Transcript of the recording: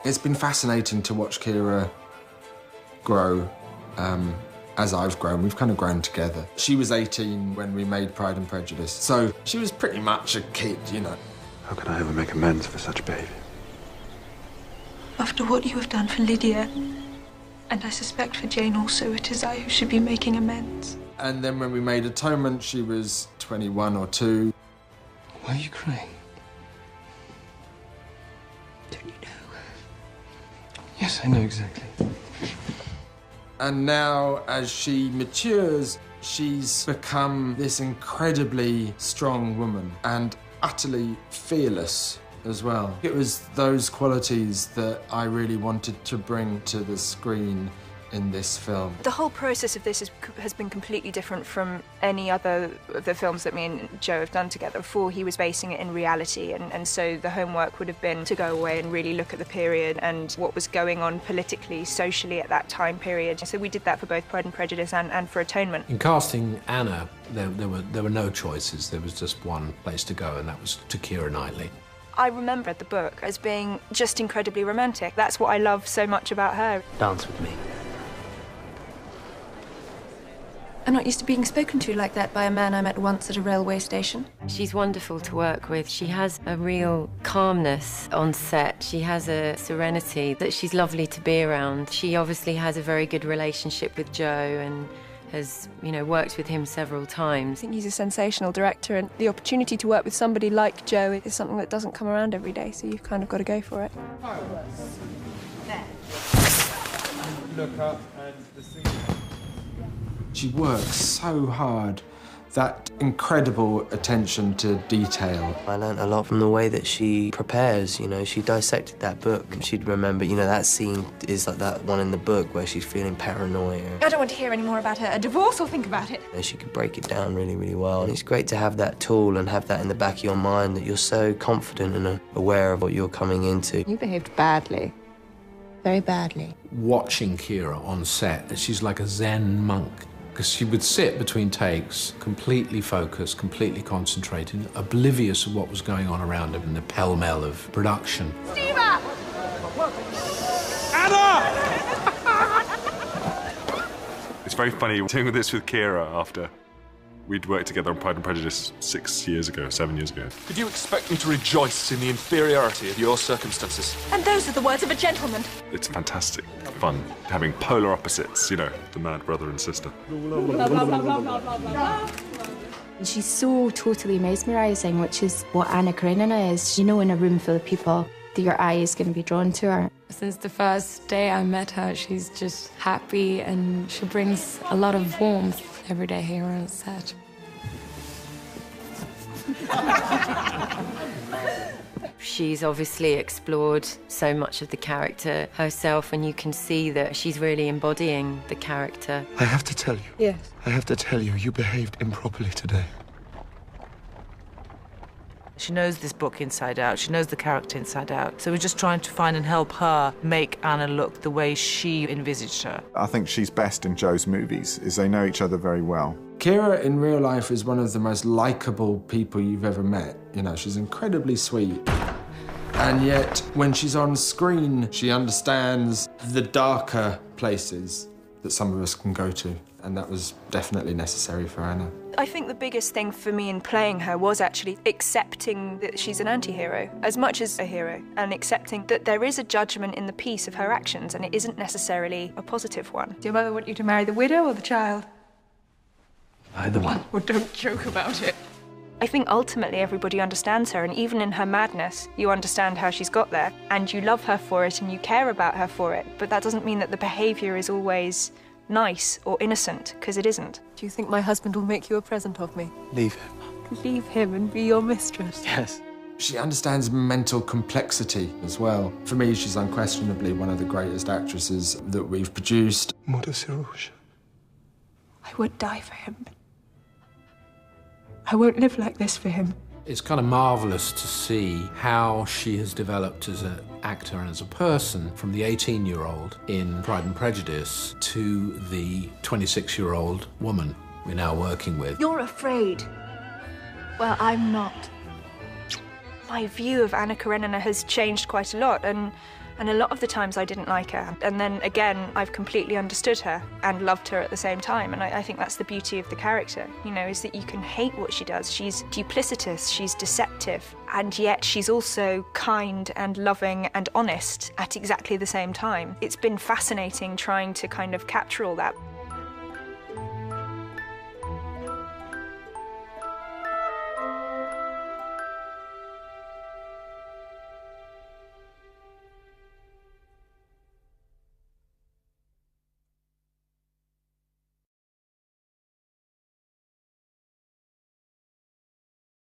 It's been fascinating to watch Kira grow as I've grown. We've kind of grown together. She was 18 when we made Pride and Prejudice, so she was pretty much a kid, you know. How can I ever make amends for such behaviour? After what you have done for Lydia, and I suspect for Jane also, it is I who should be making amends. And then when we made Atonement, she was 21 or 2. Why are you crying? Don't you know? Yes, I know exactly. And now, as she matures, she's become this incredibly strong woman and utterly fearless as well. It was those qualities that I really wanted to bring to the screen in this film. The whole process of this has been completely different from any other of the films that me and Joe have done together. Before, he was basing it in reality, and so the homework would have been to go away and really look at the period and what was going on politically, socially at that time period. So we did that for both Pride and Prejudice and for Atonement. In casting Anna, there were no choices. There was just one place to go, and that was to Keira Knightley. I remember the book as being just incredibly romantic. That's what I love so much about her. Dance with me. I'm not used to being spoken to like that by a man I met once at a railway station. She's wonderful to work with. She has a real calmness on set. She has a serenity that she's lovely to be around. She obviously has a very good relationship with Joe and has, worked with him several times. I think he's a sensational director, and the opportunity to work with somebody like Joe is something that doesn't come around every day, so you've kind of got to go for it. Look up and the scene. She works so hard, that incredible attention to detail. I learned a lot from the way that she prepares, she dissected that book. She'd remember, that scene is like that one in the book where she's feeling paranoia. I don't want to hear any more about a divorce or think about it. And she could break it down really, really well. And it's great to have that tool and have that in the back of your mind, that you're so confident and aware of what you're coming into. You behaved badly. Very badly. Watching Keira on set, she's like a Zen monk. Because she would sit between takes, completely focused, completely concentrated, oblivious of what was going on around her in the pell-mell of production. Steva! Anna! It's very funny doing this with Keira after we'd worked together on Pride and Prejudice 7 years ago. Did you expect me to rejoice in the inferiority of your circumstances? And those are the words of a gentleman. It's fantastic fun having polar opposites, the mad brother and sister. She's so totally mesmerising, which is what Anna Karenina is. In a room full of people, your eye is going to be drawn to her. Since the first day I met her, she's just happy, and she brings a lot of warmth every day here on set. She's obviously explored so much of the character herself, and you can see that she's really embodying the character. I have to tell you. Yes. I have to tell you, you behaved improperly today. She knows this book inside out. She knows the character inside out. So we're just trying to find and help her make Anna look the way she envisaged her. I think she's best in Joe's movies, is they know each other very well. Keira in real life is one of the most likeable people you've ever met. She's incredibly sweet. And yet, when she's on screen, she understands the darker places that some of us can go to. And that was definitely necessary for Anna. I think the biggest thing for me in playing her was actually accepting that she's an anti-hero as much as a hero, and accepting that there is a judgment in the piece of her actions, and it isn't necessarily a positive one. Do your mother want you to marry the widow or the child? Either one. Well, don't joke about it. I think ultimately everybody understands her, and even in her madness, you understand how she's got there, and you love her for it, and you care about her for it, but that doesn't mean that the behaviour is always nice or innocent, because it isn't. Do you think my husband will make you a present of me? Leave him. Leave him and be your mistress? Yes. She understands mental complexity as well. For me, she's unquestionably one of the greatest actresses that we've produced. I would die for him. I won't live like this for him. It's kind of marvellous to see how she has developed as an actor and as a person, from the 18-year-old in Pride and Prejudice to the 26-year-old woman we're now working with. You're afraid. Well, I'm not. My view of Anna Karenina has changed quite a lot, and And a lot of the times I didn't like her. And then again, I've completely understood her and loved her at the same time. And I think that's the beauty of the character, you know, is that you can hate what she does. She's duplicitous, she's deceptive, and yet she's also kind and loving and honest at exactly the same time. It's been fascinating trying to kind of capture all that.